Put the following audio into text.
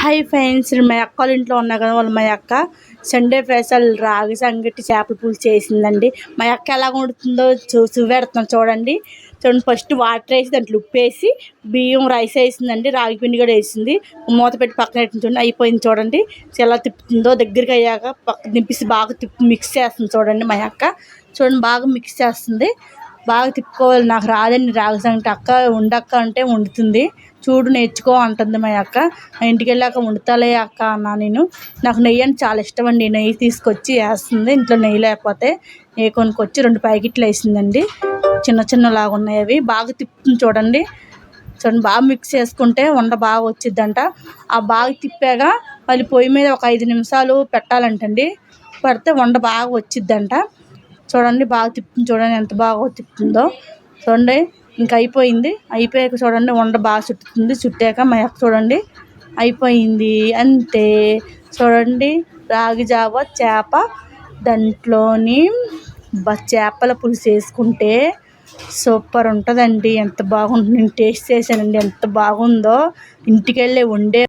Hi friends, మా అక్క వాళ్ళ ఇంట్లో ఉన్నా కదా. మా అక్క సండే స్పెషల్ రాగి సంగటి చేపల పులుసు చేసిందండి. మా అక్క ఎలా వండుతుందో చూపెడుతున్నాను చూడండి. ఫస్ట్ వాటర్ వేసి దాంట్లో ఉప్పు వేసి బియ్యం రైస్ వేసిందండి. రాగి పిండి కూడా వేసింది. మూత పెట్టి పక్కన పెట్టింది చూడండి. అయిపోయింది చూడండి. ఎలా తిప్పుతుందో. దగ్గరికి అయ్యాక పక్క దింపేసి బాగా మిక్స్ చేస్తుంది చూడండి. మా అక్క చూడండి బాగా మిక్స్ చేస్తుంది. బాగా తిప్పుకోవాలి. నాకు రాదండి రాగి సంగటి. అక్క ఉండక్క అంటే వండుతుంది. చూడు నేర్చుకో అంటుంది మా అక్క. ఇంటికి వెళ్ళాక వండుతాలే అక్క అన్నా నేను. నాకు నెయ్యి అంటే చాలా ఇష్టం అండి. నెయ్యి తీసుకొచ్చి వేస్తుంది. ఇంట్లో నెయ్యి లేకపోతే నెయ్యి కొనుక్కొచ్చి 2 ప్యాకెట్లు వేసిందండి. చిన్న చిన్నలాగా ఉన్నాయి అవి. బాగా తిప్పుతుంది చూడండి. బాగా మిక్స్ చేసుకుంటే వంట బాగా వచ్చిద్దంట. ఆ బాగా తిప్పాక మళ్ళీ పొయ్యి మీద ఒక 5 నిమిషాలు పెట్టాలంటండి. పెడితే వంట బాగా వచ్చిద్దంట. చూడండి బాగా తిప్పుతుంది చూడండి. ఎంత బాగా తిప్పుతుందో చూడండి. ఇంకా అయిపోయింది. అయిపోయాక చూడండి వంట బాగా చుట్టుతుంది. చుట్టాక మా అక్క చూడండి అయిపోయింది అంతే. చూడండి రాగి జావ చేప దాంట్లోని చేపల పులుసు వేసుకుంటే సూపర్ ఉంటుందండి. ఎంత బాగుంటుంది. నేను టేస్ట్ చేశానండి. ఎంత బాగుందో. ఇంటికి వెళ్ళి వండే